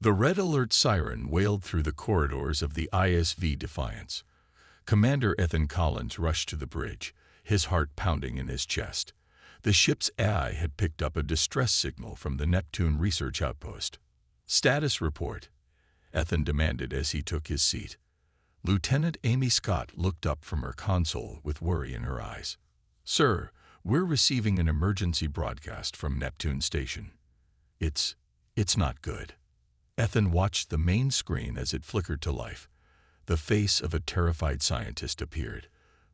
The red alert siren wailed through the corridors of the ISV Defiance. Commander Ethan Collins rushed to the bridge, his heart pounding in his chest. The ship's AI had picked up a distress signal from the Neptune research outpost. "Status report," Ethan demanded as he took his seat. Lieutenant Amy Scott looked up from her console with worry in her eyes. "Sir, we're receiving an emergency broadcast from Neptune Station. It's not good." Ethan watched the main screen as it flickered to life. The face of a terrified scientist appeared,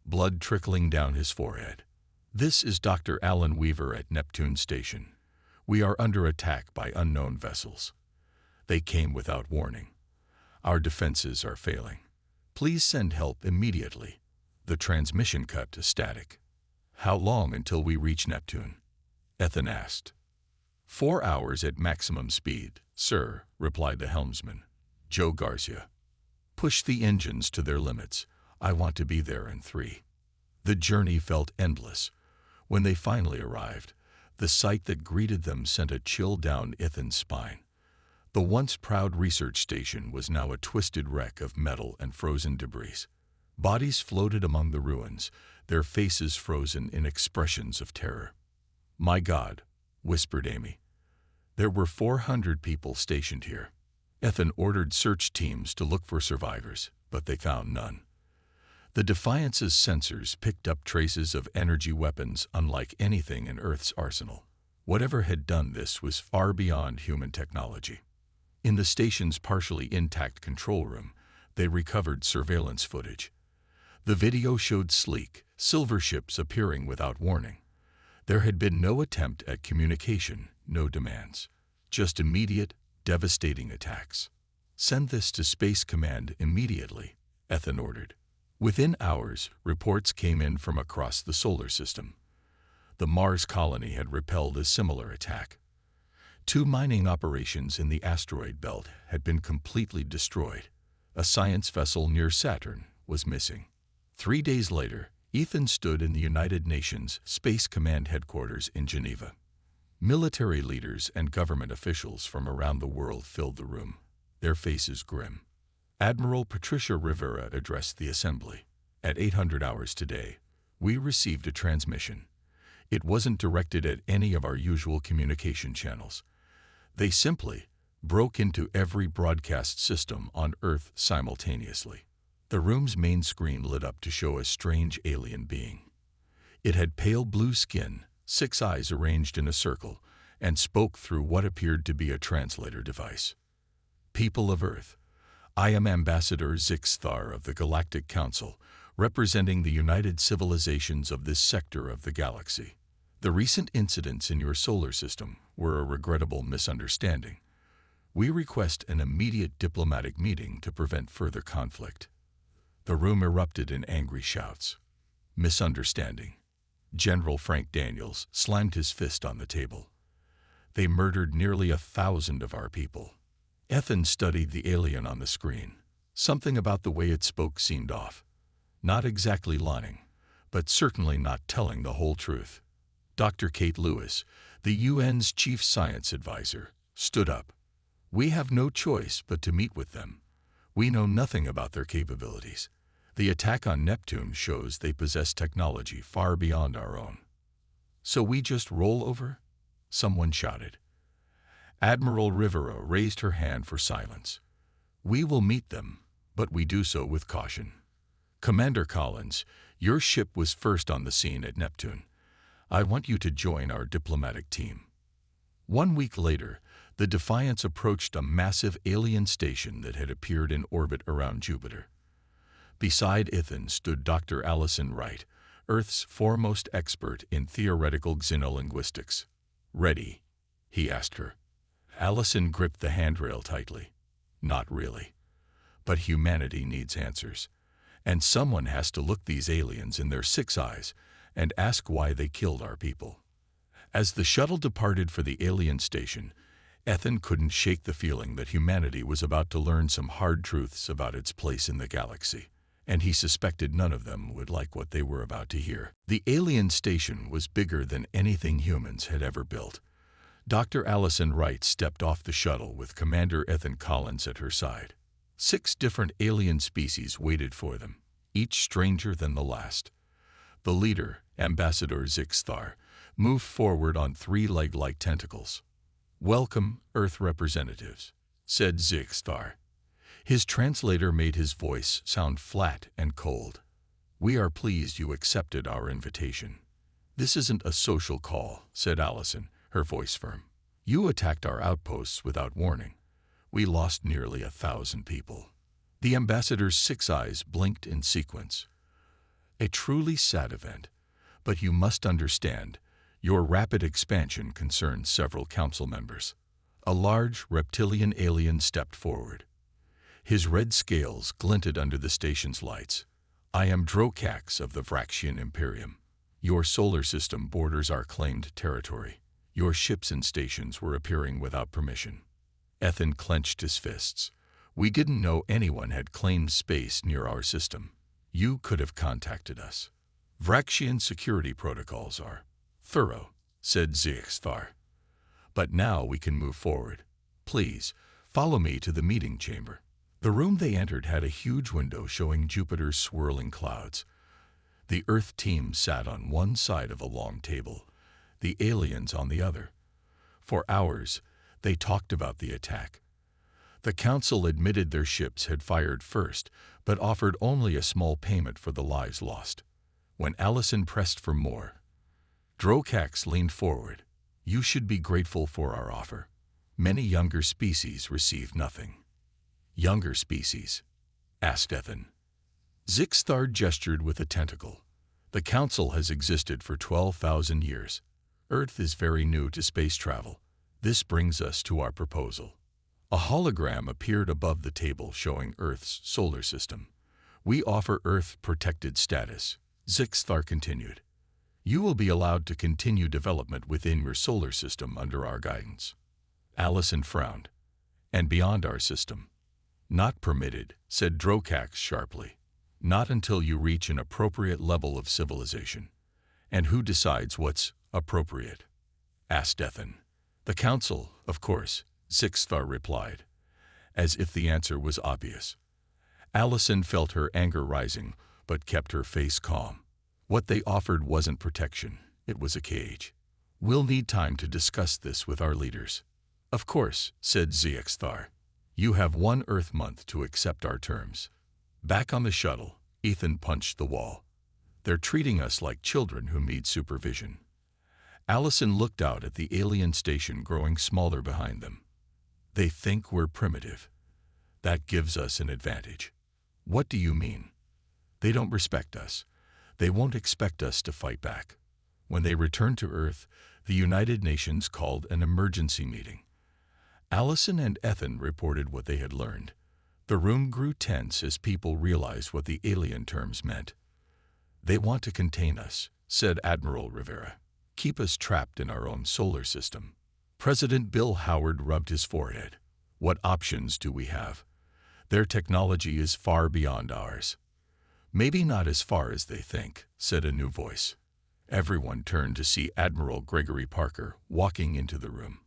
blood trickling down his forehead. "This is Dr. Alan Weaver at Neptune Station. We are under attack by unknown vessels. They came without warning. Our defenses are failing. Please send help immediately." The transmission cut to static. "How long until we reach Neptune?" Ethan asked. 4 hours at maximum speed, sir," replied the helmsman, Joe Garcia. "Push the engines to their limits. I want to be there in 3. The journey felt endless. When they finally arrived, the sight that greeted them sent a chill down Ethan's spine. The once proud research station was now a twisted wreck of metal and frozen debris. Bodies floated among the ruins, their faces frozen in expressions of terror. "My God," whispered Amy. "There were 400 people stationed here." Ethan ordered search teams to look for survivors, but they found none. The Defiance's sensors picked up traces of energy weapons unlike anything in Earth's arsenal. Whatever had done this was far beyond human technology. In the station's partially intact control room, they recovered surveillance footage. The video showed sleek, silver ships appearing without warning. There had been no attempt at communication, no demands, just immediate, devastating attacks. "Send this to Space Command immediately," Ethan ordered. Within hours, reports came in from across the solar system. The Mars colony had repelled a similar attack. 2 mining operations in the asteroid belt had been completely destroyed. A science vessel near Saturn was missing. 3 days later, Ethan stood in the United Nations Space Command headquarters in Geneva. Military leaders and government officials from around the world filled the room, their faces grim. Admiral Patricia Rivera addressed the assembly. "At 800 hours today, we received a transmission. It wasn't directed at any of our usual communication channels. They simply broke into every broadcast system on Earth simultaneously." The room's main screen lit up to show a strange alien being. It had pale blue skin, 6 eyes arranged in a circle, and spoke through what appeared to be a translator device. "People of Earth, I am Ambassador Zixthar of the Galactic Council, representing the united civilizations of this sector of the galaxy. The recent incidents in your solar system were a regrettable misunderstanding. We request an immediate diplomatic meeting to prevent further conflict." The room erupted in angry shouts. "Misunderstanding." General Frank Daniels slammed his fist on the table. "They murdered nearly 1,000 of our people." Ethan studied the alien on the screen. Something about the way it spoke seemed off. Not exactly lying, but certainly not telling the whole truth. Dr. Kate Lewis, the UN's chief science advisor, stood up. "We have no choice but to meet with them. We know nothing about their capabilities. The attack on Neptune shows they possess technology far beyond our own." "So we just roll over?" someone shouted. Admiral Rivera raised her hand for silence. "We will meet them, but we do so with caution. Commander Collins, your ship was first on the scene at Neptune. I want you to join our diplomatic team." 1 week later, the Defiance approached a massive alien station that had appeared in orbit around Jupiter. Beside Ethan stood Dr. Allison Wright, Earth's foremost expert in theoretical xenolinguistics. "Ready?" he asked her. Allison gripped the handrail tightly. "Not really. But humanity needs answers. And someone has to look these aliens in their 6 eyes and ask why they killed our people." As the shuttle departed for the alien station, Ethan couldn't shake the feeling that humanity was about to learn some hard truths about its place in the galaxy, and he suspected none of them would like what they were about to hear. The alien station was bigger than anything humans had ever built. Dr. Allison Wright stepped off the shuttle with Commander Ethan Collins at her side. 6 different alien species waited for them, each stranger than the last. The leader, Ambassador Zixthar, moved forward on 3 leg-like tentacles. "Welcome, Earth representatives," said Zixthar. His translator made his voice sound flat and cold. "We are pleased you accepted our invitation." "This isn't a social call," said Allison, her voice firm. "You attacked our outposts without warning. We lost nearly 1,000 people." The ambassador's 6 eyes blinked in sequence. "A truly sad event, but you must understand, your rapid expansion concerns several council members." A large reptilian alien stepped forward. His red scales glinted under the station's lights. "I am Drokax of the Vraxian Imperium. Your solar system borders our claimed territory. Your ships and stations were appearing without permission." Ethan clenched his fists. "We didn't know anyone had claimed space near our system. You could have contacted us. Vraxian security protocols are thorough," said Zixthar. "But now we can move forward. Please, follow me to the meeting chamber." The room they entered had a huge window showing Jupiter's swirling clouds. The Earth team sat on one side of a long table, the aliens on the other. For hours, they talked about the attack. The Council admitted their ships had fired first, but offered only a small payment for the lives lost. When Allison pressed for more, Drokax leaned forward. "You should be grateful for our offer. Many younger species received nothing." "Younger species?" asked Ethan. Zixthar gestured with a tentacle. "The Council has existed for 12,000 years. Earth is very new to space travel. This brings us to our proposal." A hologram appeared above the table showing Earth's solar system. "We offer Earth-protected status," Zixthar continued. "You will be allowed to continue development within your solar system under our guidance." Allison frowned. "And beyond our system?" "Not permitted," said Drokax sharply. "Not until you reach an appropriate level of civilization." "And who decides what's appropriate?" asked Ethan. "The Council, of course," Zixthar replied, as if the answer was obvious. Allison felt her anger rising, but kept her face calm. What they offered wasn't protection, it was a cage. "We'll need time to discuss this with our leaders." "Of course," said Zixthar. "You have 1 Earth month to accept our terms." Back on the shuttle, Ethan punched the wall. "They're treating us like children who need supervision." Allison looked out at the alien station growing smaller behind them. "They think we're primitive. That gives us an advantage." "What do you mean?" "They don't respect us. They won't expect us to fight back." When they returned to Earth, the United Nations called an emergency meeting. Allison and Ethan reported what they had learned. The room grew tense as people realized what the alien terms meant. "They want to contain us," said Admiral Rivera. "Keep us trapped in our own solar system." President Bill Howard rubbed his forehead. "What options do we have? Their technology is far beyond ours." "Maybe not as far as they think," said a new voice. Everyone turned to see Admiral Gregory Parker walking into the room.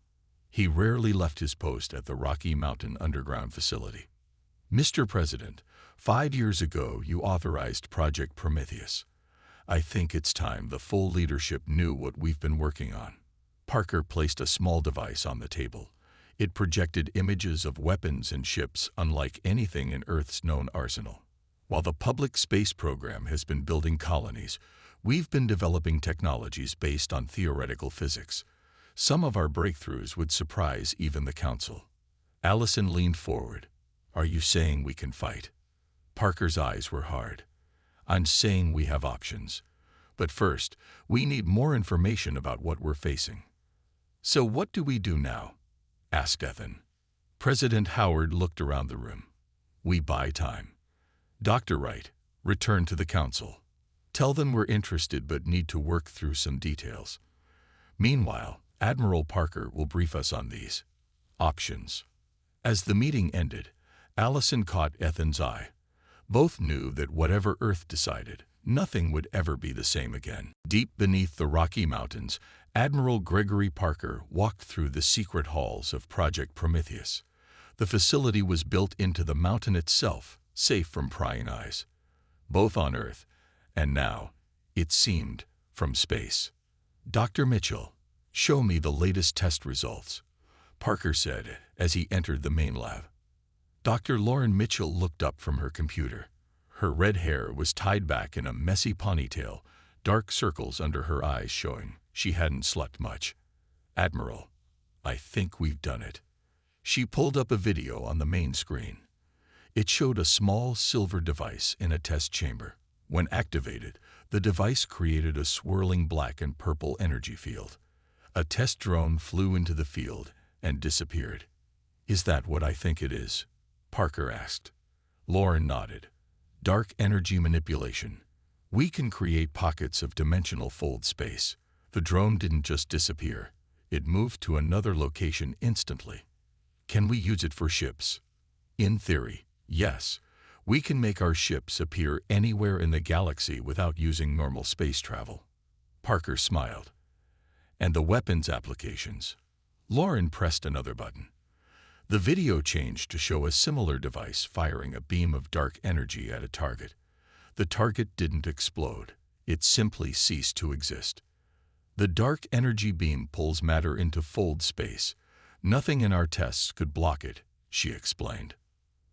He rarely left his post at the Rocky Mountain Underground facility. "Mr. President, 5 years ago you authorized Project Prometheus. I think it's time the full leadership knew what we've been working on." Parker placed a small device on the table. It projected images of weapons and ships unlike anything in Earth's known arsenal. "While the public space program has been building colonies, we've been developing technologies based on theoretical physics. Some of our breakthroughs would surprise even the Council." Allison leaned forward. "Are you saying we can fight?" Parker's eyes were hard. "I'm saying we have options. But first, we need more information about what we're facing." "So what do we do now?" asked Ethan. President Howard looked around the room. "We buy time. Dr. Wright, return to the Council. Tell them we're interested but need to work through some details. Meanwhile, Admiral Parker will brief us on these options." As the meeting ended, Allison caught Ethan's eye. Both knew that whatever Earth decided, nothing would ever be the same again. Deep beneath the Rocky Mountains, Admiral Gregory Parker walked through the secret halls of Project Prometheus. The facility was built into the mountain itself, safe from prying eyes, both on Earth and now, it seemed, from space. "Dr. Mitchell, show me the latest test results," Parker said as he entered the main lab. Dr. Lauren Mitchell looked up from her computer. Her red hair was tied back in a messy ponytail, dark circles under her eyes showing she hadn't slept much. "Admiral, I think we've done it." She pulled up a video on the main screen. It showed a small silver device in a test chamber. When activated, the device created a swirling black and purple energy field. A test drone flew into the field and disappeared. "Is that what I think it is?" Parker asked. Lauren nodded. "Dark energy manipulation. We can create pockets of dimensional fold space." The drone didn't just disappear. It moved to another location instantly. "Can we use it for ships?" "In theory, yes. We can make our ships appear anywhere in the galaxy without using normal space travel." Parker smiled. "And the weapons applications?" Lauren pressed another button. The video changed to show a similar device firing a beam of dark energy at a target. The target didn't explode. It simply ceased to exist. "The dark energy beam pulls matter into fold space. Nothing in our tests could block it," she explained.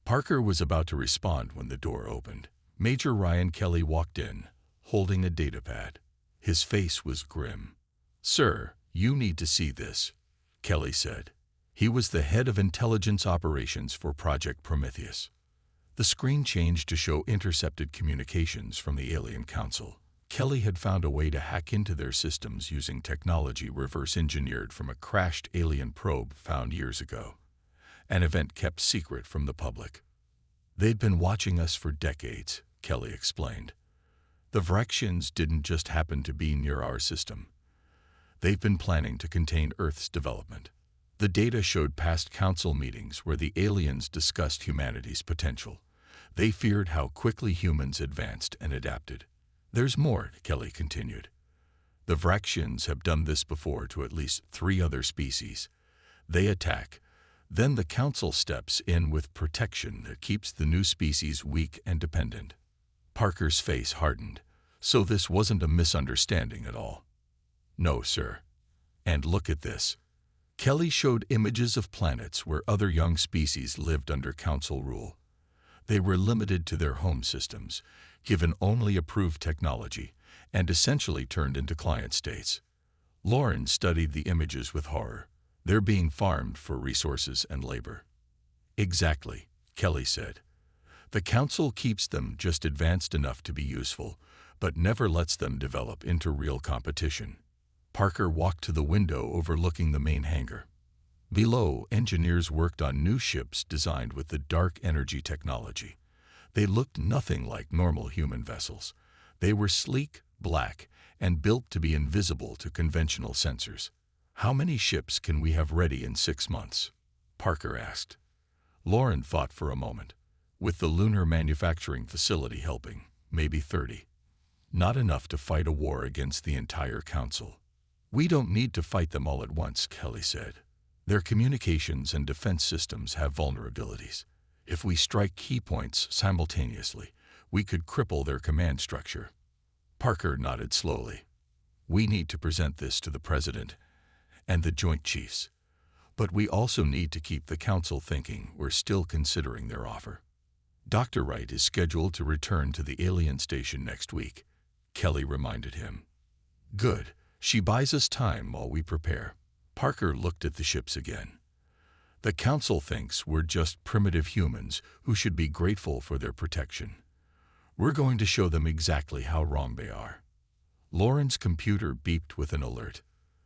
Parker was about to respond when the door opened. Major Ryan Kelly walked in, holding a datapad. His face was grim. "Sir, you need to see this," Kelly said. He was the head of intelligence operations for Project Prometheus. The screen changed to show intercepted communications from the Alien Council. Kelly had found a way to hack into their systems using technology reverse-engineered from a crashed alien probe found years ago, an event kept secret from the public. "They'd been watching us for decades," Kelly explained. "The Vraxians didn't just happen to be near our system. They've been planning to contain Earth's development." The data showed past council meetings where the aliens discussed humanity's potential. They feared how quickly humans advanced and adapted. "There's more," Kelly continued. "The Vraxians have done this before to at least 3 other species. They attack. Then the council steps in with protection that keeps the new species weak and dependent." Parker's face hardened. "So this wasn't a misunderstanding at all?" "No, sir. And look at this." Kelly showed images of planets where other young species lived under council rule. They were limited to their home systems, given only approved technology, and essentially turned into client states. Lauren studied the images with horror. "They're being farmed for resources and labor." "Exactly," Kelly said. "The council keeps them just advanced enough to be useful, but never lets them develop into real competition." Parker walked to the window overlooking the main hangar. Below, engineers worked on new ships designed with the dark energy technology. They looked nothing like normal human vessels. They were sleek, black, and built to be invisible to conventional sensors. "How many ships can we have ready in 6 months?" Parker asked. Lauren thought for a moment. "With the lunar manufacturing facility helping, maybe 30. Not enough to fight a war against the entire council." "We don't need to fight them all at once," Kelly said. "Their communications and defense systems have vulnerabilities. If we strike key points simultaneously, we could cripple their command structure." Parker nodded slowly. "We need to present this to the President and the Joint Chiefs. But we also need to keep the Council thinking we're still considering their offer." "Dr. Wright is scheduled to return to the alien station next week," Kelly reminded him. "Good. She buys us time while we prepare." Parker looked at the ships again. "The Council thinks we're just primitive humans who should be grateful for their protection. We're going to show them exactly how wrong they are." Lauren's computer beeped with an alert.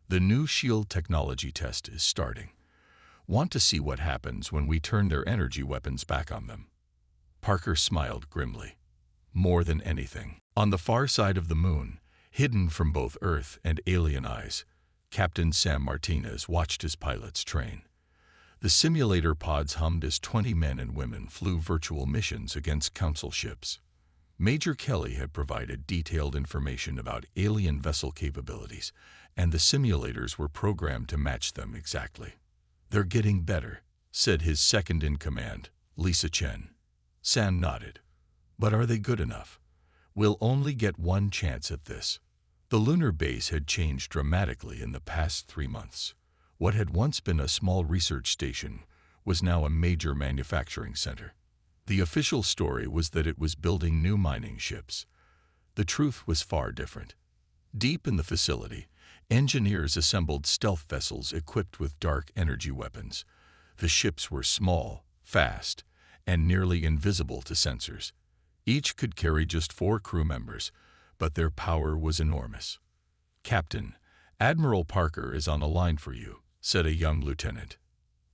"The new shield technology test is starting. Want to see what happens when we turn their energy weapons back on them?" Parker smiled grimly. "More than anything." On the far side of the moon, hidden from both Earth and alien eyes, Captain Sam Martinez watched his pilots train. The simulator pods hummed as 20 men and women flew virtual missions against council ships. Major Kelly had provided detailed information about alien vessel capabilities, and the simulators were programmed to match them exactly. "They're getting better," said his second-in-command, Lisa Chen. Sam nodded. "But are they good enough? We'll only get one chance at this." The lunar base had changed dramatically in the past 3 months. What had once been a small research station was now a major manufacturing center. The official story was that it was building new mining ships. The truth was far different. Deep in the facility, engineers assembled stealth vessels equipped with dark energy weapons. The ships were small, fast, and nearly invisible to sensors. Each could carry just 4 crew members, but their power was enormous. "Captain, Admiral Parker is on the line for you," said a young lieutenant.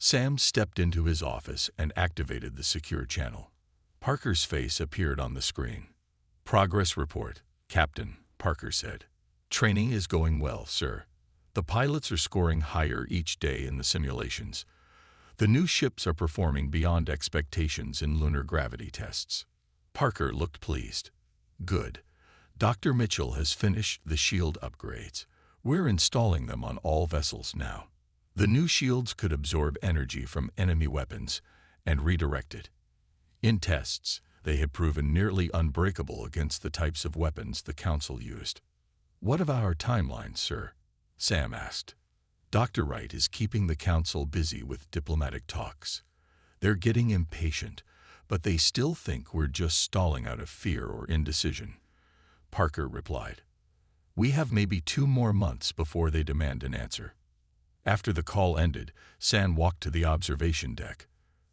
Sam stepped into his office and activated the secure channel. Parker's face appeared on the screen. "Progress report, Captain," Parker said. "Training is going well, sir. The pilots are scoring higher each day in the simulations. The new ships are performing beyond expectations in lunar gravity tests." Parker looked pleased. "Good. Dr. Mitchell has finished the shield upgrades. We're installing them on all vessels now. The new shields could absorb energy from enemy weapons and redirect it. In tests, they had proven nearly unbreakable against the types of weapons the Council used." "What of our timeline, sir?" Sam asked. "Dr. Wright is keeping the Council busy with diplomatic talks. They're getting impatient, but they still think we're just stalling out of fear or indecision." Parker replied. "We have maybe 2 more months before they demand an answer." After the call ended, Sam walked to the observation deck.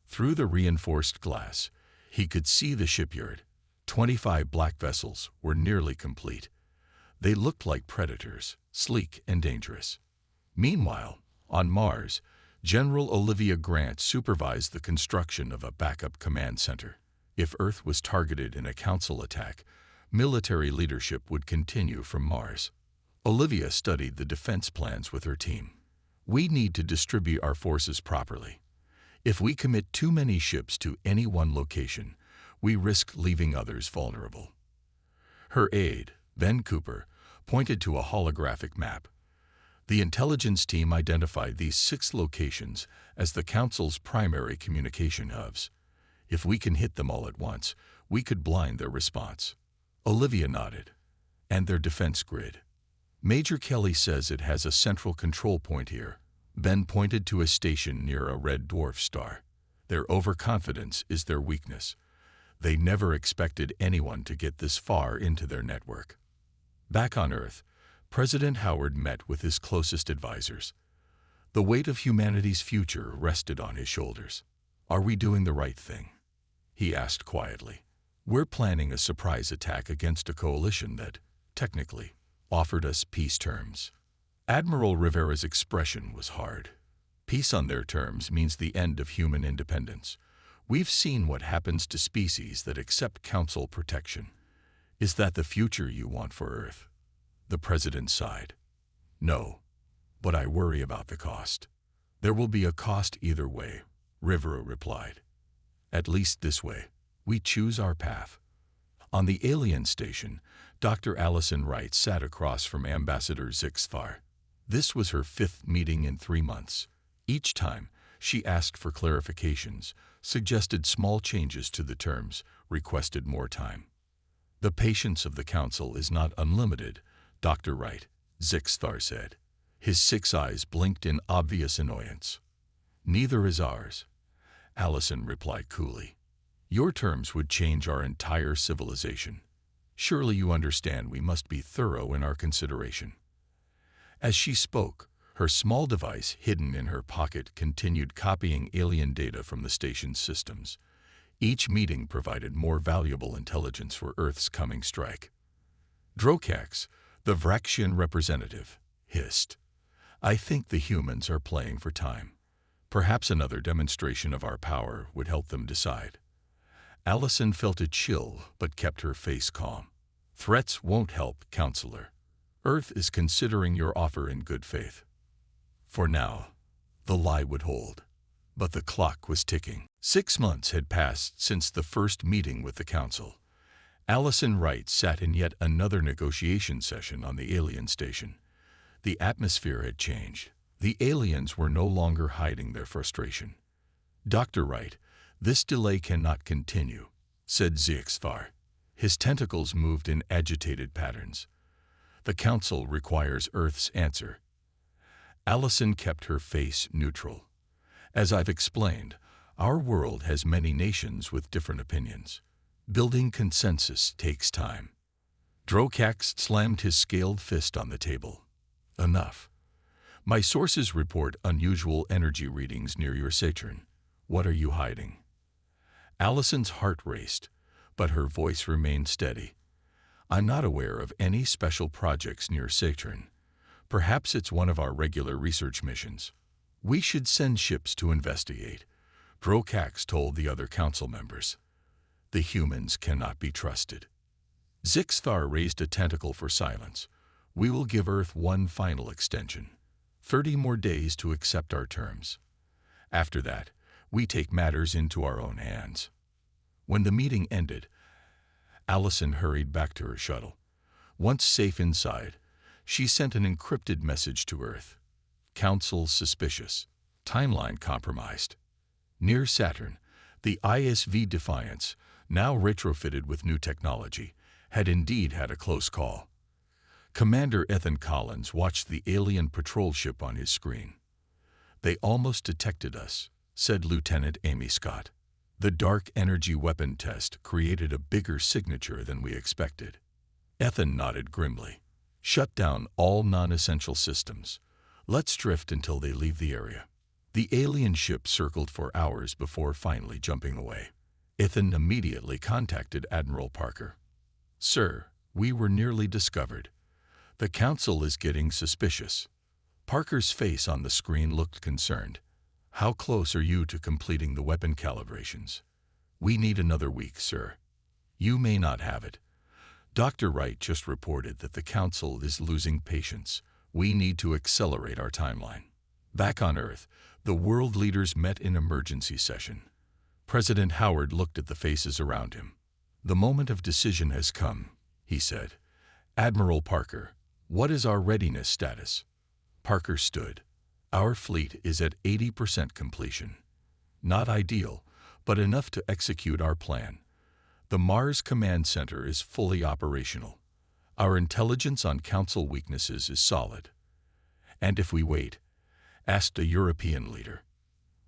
Through the reinforced glass, he could see the shipyard. 25 black vessels were nearly complete. They looked like predators, sleek and dangerous. Meanwhile, on Mars, General Olivia Grant supervised the construction of a backup command center. If Earth was targeted in a Council attack, military leadership would continue from Mars. Olivia studied the defense plans with her team. "We need to distribute our forces properly. If we commit too many ships to any one location, we risk leaving others vulnerable." Her aide, Ben Cooper, pointed to a holographic map. The intelligence team identified these 6 locations as the Council's primary communication hubs. "If we can hit them all at once, we could blind their response." Olivia nodded. "And their defense grid. Major Kelly says it has a central control point here." Ben pointed to a station near a red dwarf star. "Their overconfidence is their weakness. They never expected anyone to get this far into their network." Back on Earth, President Howard met with his closest advisors. The weight of humanity's future rested on his shoulders. "Are we doing the right thing?" he asked quietly. "We're planning a surprise attack against a coalition that, technically, offered us peace terms." Admiral Rivera's expression was hard. "Peace on their terms means the end of human independence. We've seen what happens to species that accept Council protection. Is that the future you want for Earth?" The President sighed. "No, but I worry about the cost." "There will be a cost either way," Rivera replied. "At least this way, we choose our path." On the alien station, Dr. Allison Wright sat across from Ambassador Zixfar. This was her 5th meeting in 3 months. Each time, she asked for clarifications, suggested small changes to the terms, requested more time. "The patience of the Council is not unlimited, Dr. Wright," Zixfar said. His 6 eyes blinked in obvious annoyance. "Neither is ours," Allison replied coolly. "Your terms would change our entire civilization. Surely you understand we must be thorough in our consideration." As she spoke, her small device hidden in her pocket continued copying alien data from the station's systems. Each meeting provided more valuable intelligence for Earth's coming strike. Drokax, the Vraxian representative, hissed. "I think the humans are playing for time. Perhaps another demonstration of our power would help them decide." Allison felt a chill but kept her face calm. "Threats won't help, Counselor. Earth is considering your offer in good faith." For now, the lie would hold. But the clock was ticking. 6 months had passed since the first meeting with the Council. Allison Wright sat in yet another negotiation session on the alien station. The atmosphere had changed. The aliens were no longer hiding their frustration. "Dr. Wright, this delay cannot continue," said Zixthar. His tentacles moved in agitated patterns. "The Council requires Earth's answer." Allison kept her face neutral. "As I've explained, our world has many nations with different opinions. Building consensus takes time." Drokax slammed his scaled fist on the table. "Enough. My sources report unusual energy readings near your Saturn. What are you hiding?" Allison's heart raced, but her voice remained steady. "I'm not aware of any special projects near Saturn. Perhaps it's one of our regular research missions. We should send ships to investigate," Drokax told the other council members. "The humans cannot be trusted." Zixthar raised a tentacle for silence. "We will give Earth one final extension. 30 more days to accept our terms. After that, we take matters into our own hands." When the meeting ended, Allison hurried back to her shuttle. Once safe inside, she sent an encrypted message to Earth. "Council suspicious. Timeline compromised." Near Saturn, the ISV Defiance, now retrofitted with new technology, had indeed had a close call. Commander Ethan Collins watched the alien patrol ship on his screen. "They almost detected us," said Lieutenant Amy Scott. "The dark energy weapon test created a bigger signature than we expected." Ethan nodded grimly. "Shut down all non-essential systems. Let's drift until they leave the area." The alien ship circled for hours before finally jumping away. Ethan immediately contacted Admiral Parker. "Sir, we were nearly discovered. The Council is getting suspicious." Parker's face on the screen looked concerned. "How close are you to completing the weapon calibrations?" "We need another week, sir." "You may not have it. Dr. Wright just reported that the Council is losing patience. We need to accelerate our timeline." Back on Earth, the world leaders met in emergency session. President Howard looked at the faces around him. "The moment of decision has come," he said. "Admiral Parker, what is our readiness status?" Parker stood. "Our fleet is at 80% completion. Not ideal, but enough to execute our plan. The Mars Command Center is fully operational. Our intelligence on Council weaknesses is solid." "And if we wait?" asked a European leader.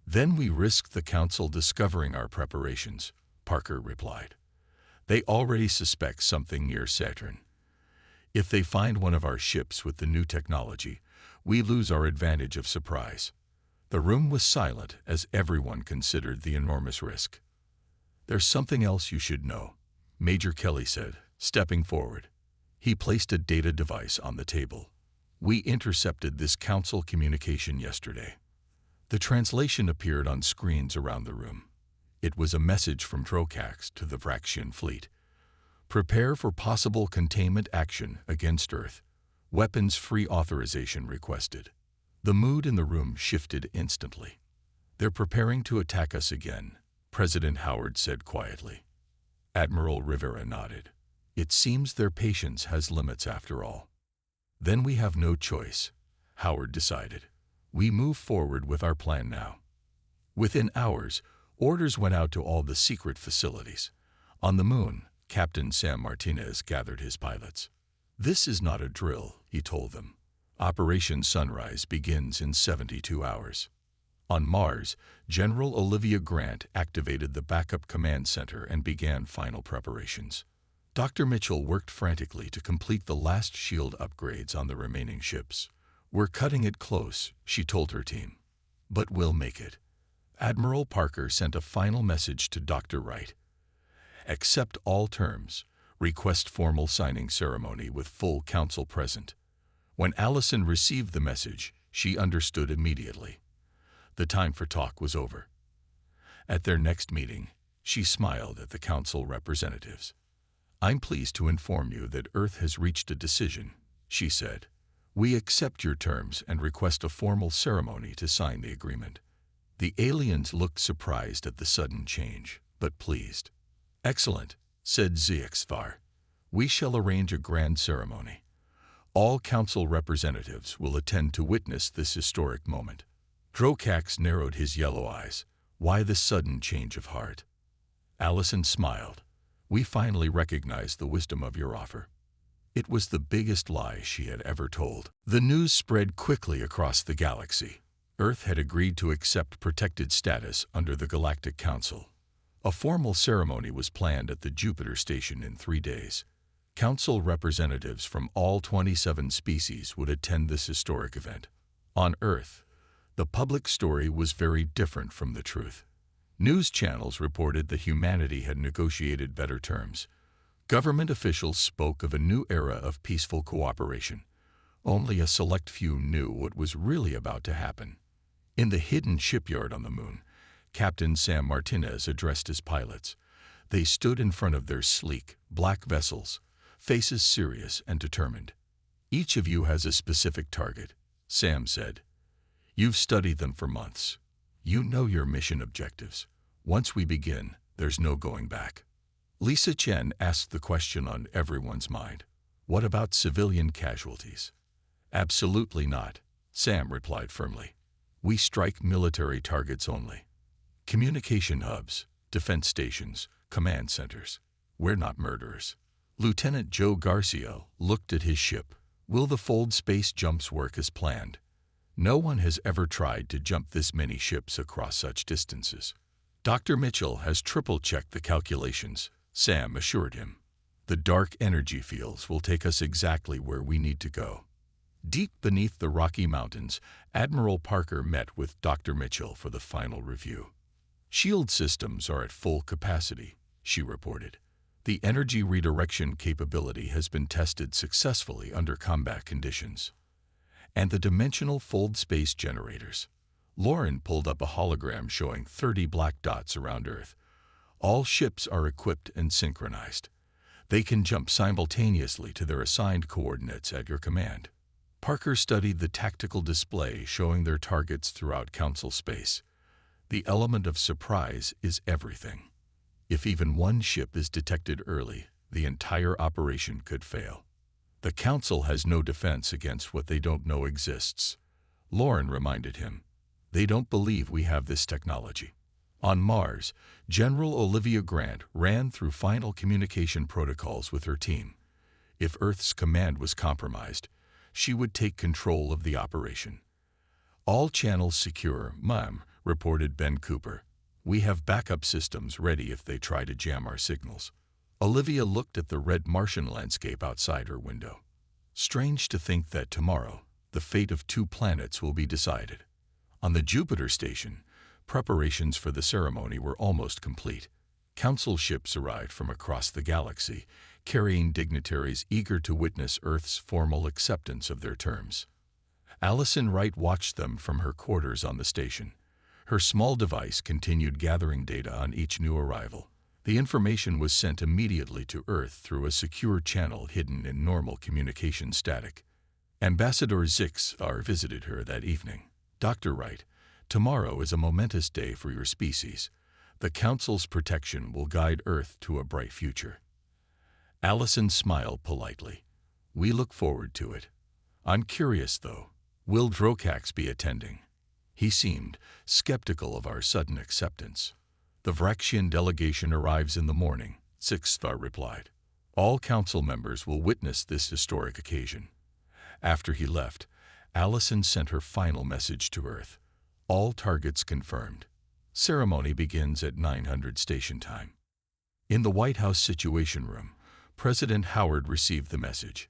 "Then we risk the Council discovering our preparations," Parker replied. "They already suspect something near Saturn. If they find one of our ships with the new technology, we lose our advantage of surprise." The room was silent as everyone considered the enormous risk. "There's something else you should know," Major Kelly said, stepping forward. He placed a data device on the table. "We intercepted this Council communication yesterday." The translation appeared on screens around the room. It was a message from Drokax to the Vraxian fleet. "Prepare for possible containment action against Earth. Weapons-free authorization requested." The mood in the room shifted instantly. "They're preparing to attack us again," President Howard said quietly. Admiral Rivera nodded. "It seems their patience has limits after all." "Then we have no choice," Howard decided. "We move forward with our plan now." Within hours, orders went out to all the secret facilities. On the moon, Captain Sam Martinez gathered his pilots. "This is not a drill," he told them. "Operation Sunrise begins in 72 hours. On Mars, General Olivia Grant activated the backup command center and began final preparations. Dr. Mitchell worked frantically to complete the last shield upgrades on the remaining ships. "We're cutting it close," she told her team. "But we'll make it." Admiral Parker sent a final message to Dr. Wright. "Accept all terms. Request formal signing ceremony with full Council present." When Allison received the message, she understood immediately. The time for talk was over. At their next meeting, she smiled at the Council representatives. "I'm pleased to inform you that Earth has reached a decision," she said. "We accept your terms and request a formal ceremony to sign the agreement." The aliens looked surprised at the sudden change, but pleased. "Excellent," said HFY. "We shall arrange a grand ceremony. All council representatives will attend to witness this historic moment." Drokax narrowed his yellow eyes. "Why this sudden change of heart?" Allison smiled. "We finally recognize the wisdom of your offer." It was the biggest lie she had ever told. The news spread quickly across the galaxy. Earth had agreed to accept protected status under the Galactic Council. A formal ceremony was planned at the Jupiter station in 3 days. Council representatives from all 27 species would attend this historic event. On Earth, the public story was very different from the truth. News channels reported that humanity had negotiated better terms. Government officials spoke of a new era of peaceful cooperation. Only a select few knew what was really about to happen. In the hidden shipyard on the moon, Captain Sam Martinez addressed his pilots. They stood in front of their sleek, black vessels, faces serious and determined. "Each of you has a specific target," Sam said. "You've studied them for months. You know your mission objectives. Once we begin, there's no going back." Lisa Chen asked the question on everyone's mind. "What about civilian casualties?" "Absolutely not," Sam replied firmly. "We strike military targets only. Communication hubs, defense stations, command centers. We're not murderers." Lieutenant Joe Garcia looked at his ship. "Will the fold space jumps work as planned? No one has ever tried to jump this many ships across such distances." "Dr. Mitchell has triple-checked the calculations," Sam assured him. "The dark energy fields will take us exactly where we need to go." Deep beneath the Rocky Mountains, Admiral Parker met with Dr. Mitchell for the final review. "Shield systems are at full capacity," she reported. "The energy redirection capability has been tested successfully under combat conditions. And the dimensional fold space generators." Lauren pulled up a hologram showing 30 black dots around Earth. "All ships are equipped and synchronized. They can jump simultaneously to their assigned coordinates at your command." Parker studied the tactical display showing their targets throughout Council space. "The element of surprise is everything. If even one ship is detected early, the entire operation could fail. The Council has no defense against what they don't know exists," Lauren reminded him. "They don't believe we have this technology." On Mars, General Olivia Grant ran through final communication protocols with her team. If Earth's command was compromised, she would take control of the operation. "All channels secure, ma'am," reported Ben Cooper. "We have backup systems ready if they try to jam our signals." Olivia looked at the red Martian landscape outside her window. "Strange to think that tomorrow, the fate of 2 planets will be decided." On the Jupiter station, preparations for the ceremony were almost complete. Council ships arrived from across the galaxy, carrying dignitaries eager to witness Earth's formal acceptance of their terms. Allison Wright watched them from her quarters on the station. Her small device continued gathering data on each new arrival. The information was sent immediately to Earth through a secure channel hidden in normal communication static. Ambassador HFY visited her that evening. "Dr. Wright, tomorrow is a momentous day for your species. The Council's protection will guide Earth to a bright future." Allison smiled politely. "We look forward to it. I'm curious, though, will Drokax be attending?" He seemed skeptical of our sudden acceptance. "The Vraxian delegation arrives in the morning," HFY replied. "All council members will witness this historic occasion." After he left, Allison sent her final message to Earth. "All targets confirmed. Ceremony begins at 900 station time." In the White House Situation Room, President Howard received the message.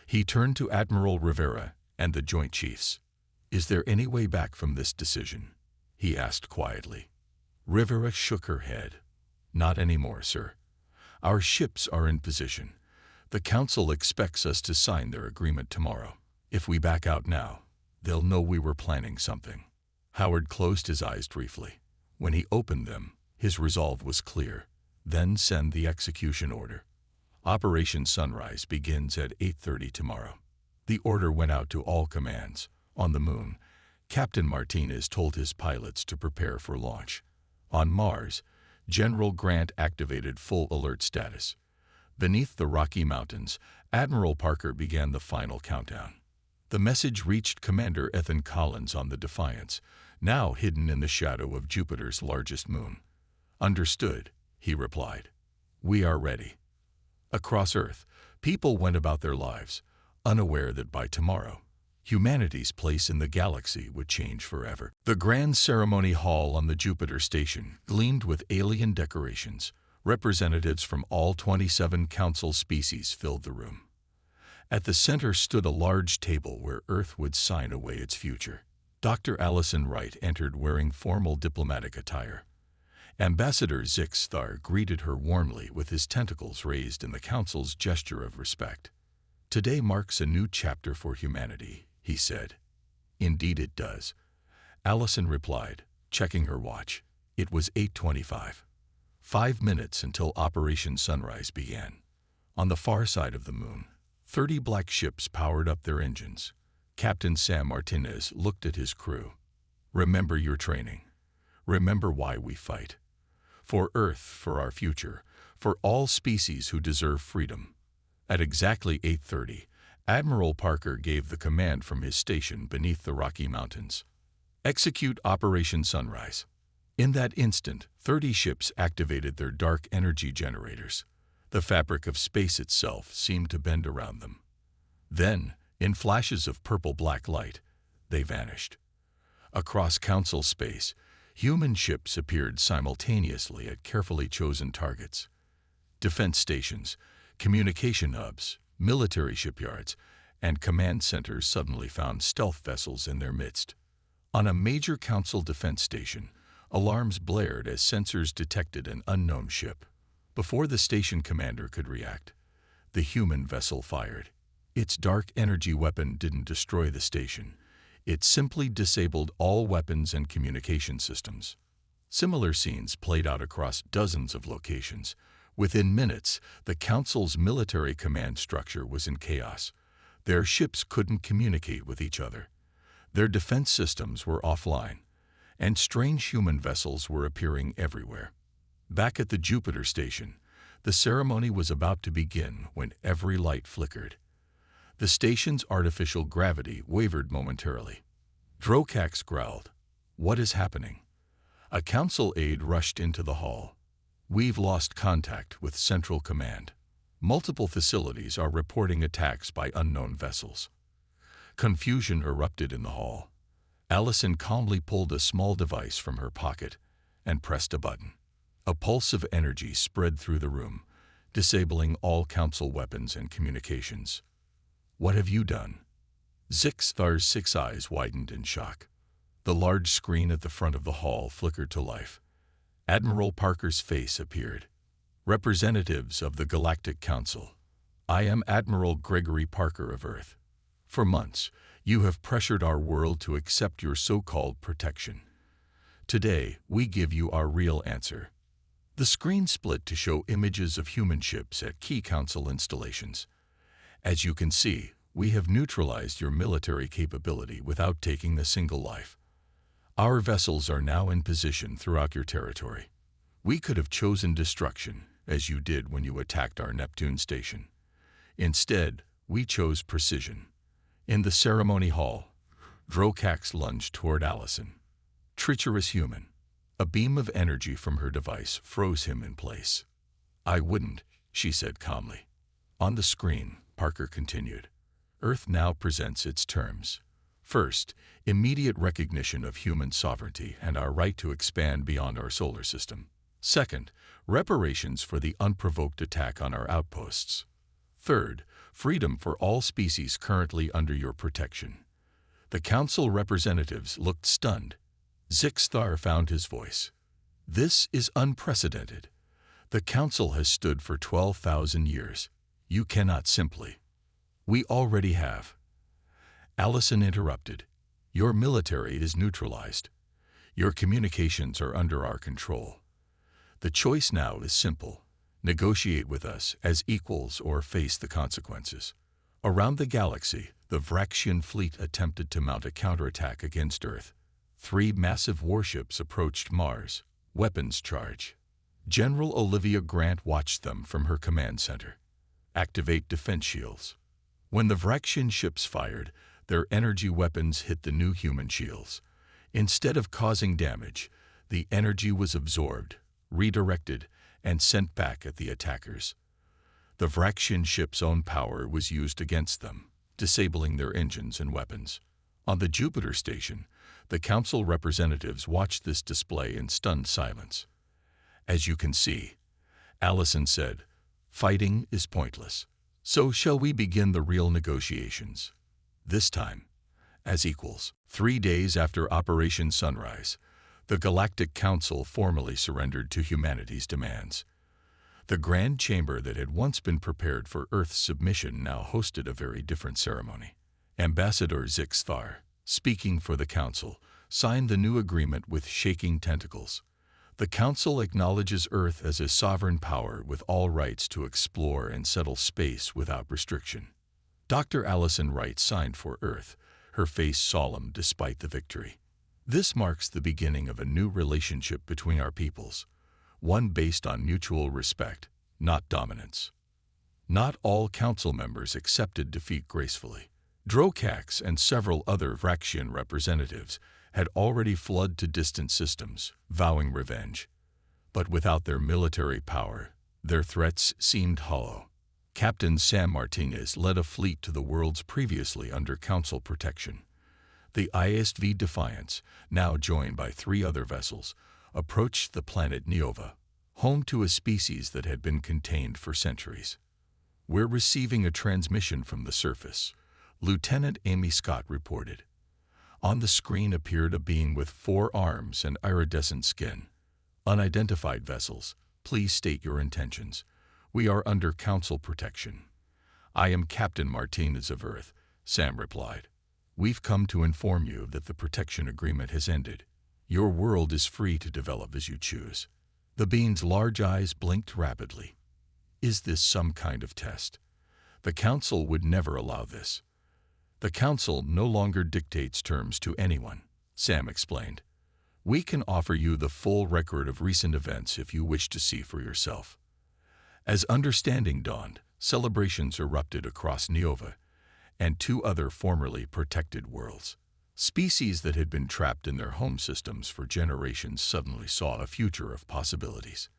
He turned to Admiral Rivera and the Joint Chiefs. "Is there any way back from this decision?" he asked quietly. Rivera shook her head. "Not anymore, sir. Our ships are in position. The Council expects us to sign their agreement tomorrow. If we back out now, they'll know we were planning something." Howard closed his eyes briefly. When he opened them, his resolve was clear. "Then send the execution order. Operation Sunrise begins at 8:30 tomorrow." The order went out to all commands. On the moon, Captain Martinez told his pilots to prepare for launch. On Mars, General Grant activated full alert status. Beneath the Rocky Mountains, Admiral Parker began the final countdown. The message reached Commander Ethan Collins on the Defiance, now hidden in the shadow of Jupiter's largest moon. "Understood," he replied. "We are ready." Across Earth, people went about their lives, unaware that by tomorrow, humanity's place in the galaxy would change forever. The grand ceremony hall on the Jupiter station gleamed with alien decorations. Representatives from all 27 council species filled the room. At the center stood a large table where Earth would sign away its future. Dr. Allison Wright entered wearing formal diplomatic attire. Ambassador Zix Thar greeted her warmly with his tentacles raised in the council's gesture of respect. "Today marks a new chapter for humanity," he said. "Indeed it does," Allison replied, checking her watch. It was 8:25. 5 minutes until Operation Sunrise began. On the far side of the moon, 30 black ships powered up their engines. Captain Sam Martinez looked at his crew. "Remember your training. Remember why we fight. For Earth, for our future, for all species who deserve freedom." At exactly 8:30, Admiral Parker gave the command from his station beneath the Rocky Mountains. "Execute Operation Sunrise." In that instant, 30 ships activated their dark energy generators. The fabric of space itself seemed to bend around them. Then, in flashes of purple-black light, they vanished. Across council space, human ships appeared simultaneously at carefully chosen targets. Defense stations, communication hubs, military shipyards, and command centers suddenly found stealth vessels in their midst. On a major council defense station, alarms blared as sensors detected an unknown ship. Before the station commander could react, the human vessel fired. Its dark energy weapon didn't destroy the station. It simply disabled all weapons and communication systems. Similar scenes played out across dozens of locations. Within minutes, the Council's military command structure was in chaos. Their ships couldn't communicate with each other. Their defense systems were offline, and strange human vessels were appearing everywhere. Back at the Jupiter station, the ceremony was about to begin when every light flickered. The station's artificial gravity wavered momentarily. Drocax growled, "What is happening?" A council aide rushed into the hall. "We've lost contact with Central Command. Multiple facilities are reporting attacks by unknown vessels." Confusion erupted in the hall. Allison calmly pulled a small device from her pocket and pressed a button. A pulse of energy spread through the room, disabling all council weapons and communications. "What have you done?" Zix Thar's 6 eyes widened in shock. The large screen at the front of the hall flickered to life. Admiral Parker's face appeared. "Representatives of the Galactic Council, I am Admiral Gregory Parker of Earth. For months, you have pressured our world to accept your so-called protection. Today, we give you our real answer." The screen split to show images of human ships at key council installations. "As you can see, we have neutralized your military capability without taking a single life. Our vessels are now in position throughout your territory. We could have chosen destruction, as you did when you attacked our Neptune station. Instead, we chose precision." In the ceremony hall, Drocax lunged toward Allison. Treacherous human. A beam of energy from her device froze him in place. "I wouldn't," she said calmly. On the screen, Parker continued. "Earth now presents its terms. First, immediate recognition of human sovereignty and our right to expand beyond our solar system. Second, reparations for the unprovoked attack on our outposts. Third, freedom for all species currently under your protection." The council representatives looked stunned. Zix Thar found his voice. "This is unprecedented. The council has stood for 12,000 years. You cannot simply." "We already have." Allison interrupted. "Your military is neutralized. Your communications are under our control. The choice now is simple. Negotiate with us as equals or face the consequences." Around the galaxy, the Vraxian fleet attempted to mount a counterattack against Earth. 3 massive warships approached Mars, weapons charged. General Olivia Grant watched them from her command center. Activate defense shields. When the Vraxian ships fired, their energy weapons hit the new human shields. Instead of causing damage, the energy was absorbed, redirected, and sent back at the attackers. The Vraxian ship's own power was used against them, disabling their engines and weapons. On the Jupiter station, the Council representatives watched this display in stunned silence. As you can see, Allison said, fighting is pointless. So shall we begin the real negotiations? This time, as equals. 3 days after Operation Sunrise, the Galactic Council formally surrendered to humanity's demands. The Grand Chamber that had once been prepared for Earth's submission now hosted a very different ceremony. Ambassador Zixthar, speaking for the Council, signed the new agreement with shaking tentacles. The Council acknowledges Earth as a sovereign power with all rights to explore and settle space without restriction. Dr. Allison Wright signed for Earth, her face solemn despite the victory. This marks the beginning of a new relationship between our peoples, one based on mutual respect, not dominance. Not all Council members accepted defeat gracefully. Drokax and several other Vraxian representatives had already fled to distant systems, vowing revenge. But without their military power, their threats seemed hollow. Captain Sam Martinez led a fleet to the worlds previously under Council protection. The ISV Defiance, now joined by 3 other vessels, approached the planet Neova, home to a species that had been contained for centuries. "We're receiving a transmission from the surface," Lieutenant Amy Scott reported. On the screen appeared a being with 4 arms and iridescent skin. "Unidentified vessels, please state your intentions. We are under Council protection." "I am Captain Martinez of Earth," Sam replied. "We've come to inform you that the protection agreement has ended. Your world is free to develop as you choose." The being's large eyes blinked rapidly. "Is this some kind of test? The Council would never allow this." "The Council no longer dictates terms to anyone," Sam explained. "We can offer you the full record of recent events if you wish to see for yourself." As understanding dawned, celebrations erupted across Neova and 2 other formerly protected worlds. Species that had been trapped in their home systems for generations suddenly saw a future of possibilities.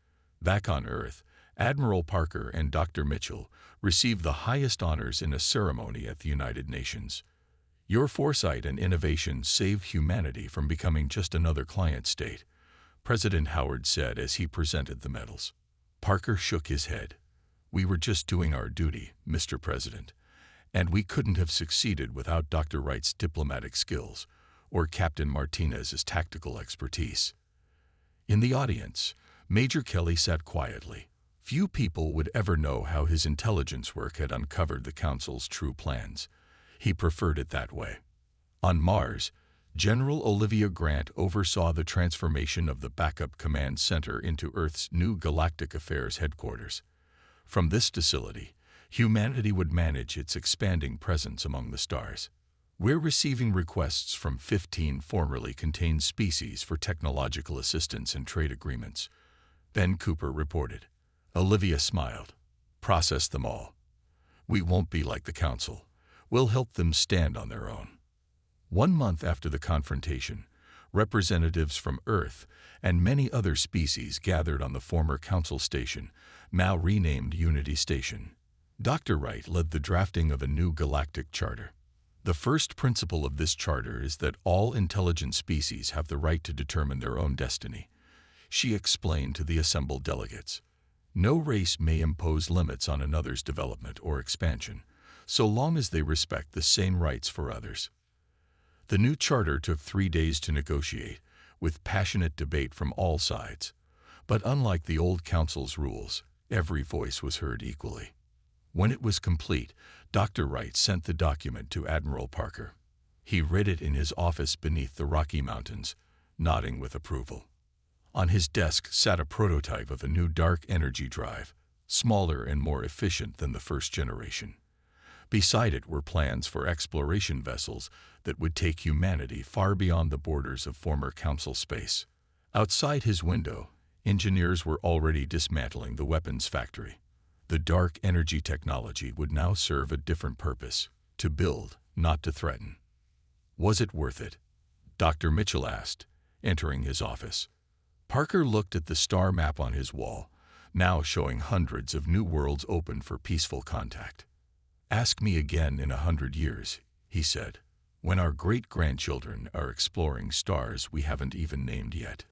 Back on Earth, Admiral Parker and Dr. Mitchell received the highest honors in a ceremony at the United Nations. "Your foresight and innovation saved humanity from becoming just another client state," President Howard said as he presented the medals. Parker shook his head. "We were just doing our duty, Mr. President, and we couldn't have succeeded without Dr. Wright's diplomatic skills or Captain Martinez's tactical expertise." In the audience, Major Kelly sat quietly. Few people would ever know how his intelligence work had uncovered the Council's true plans. He preferred it that way. On Mars, General Olivia Grant oversaw the transformation of the Backup Command Center into Earth's new Galactic Affairs headquarters. From this facility, humanity would manage its expanding presence among the stars. "We're receiving requests from 15 formerly contained species for technological assistance and trade agreements," Ben Cooper reported. Olivia smiled. "Process them all. We won't be like the Council. We'll help them stand on their own." 1 month after the confrontation, representatives from Earth and many other species gathered on the former Council station, now renamed Unity Station. Dr. Wright led the drafting of a new galactic charter. The first principle of this charter is that all intelligent species have the right to determine their own destiny, she explained to the assembled delegates. No race may impose limits on another's development or expansion, so long as they respect the same rights for others. The new charter took 3 days to negotiate, with passionate debate from all sides. But unlike the old Council's rules, every voice was heard equally. When it was complete, Dr. Wright sent the document to Admiral Parker. He read it in his office beneath the Rocky Mountains, nodding with approval. On his desk sat a prototype of a new dark energy drive, smaller and more efficient than the first generation. Beside it were plans for exploration vessels that would take humanity far beyond the borders of former Council space. Outside his window, Engineers were already dismantling the weapons factory. The dark energy technology would now serve a different purpose: to build, not to threaten. Was it worth it? Dr. Mitchell asked, entering his office. Parker looked at the star map on his wall, now showing hundreds of new worlds open for peaceful contact. "Ask me again in 100 years," he said, "when our great-grandchildren are exploring stars we haven't even named yet."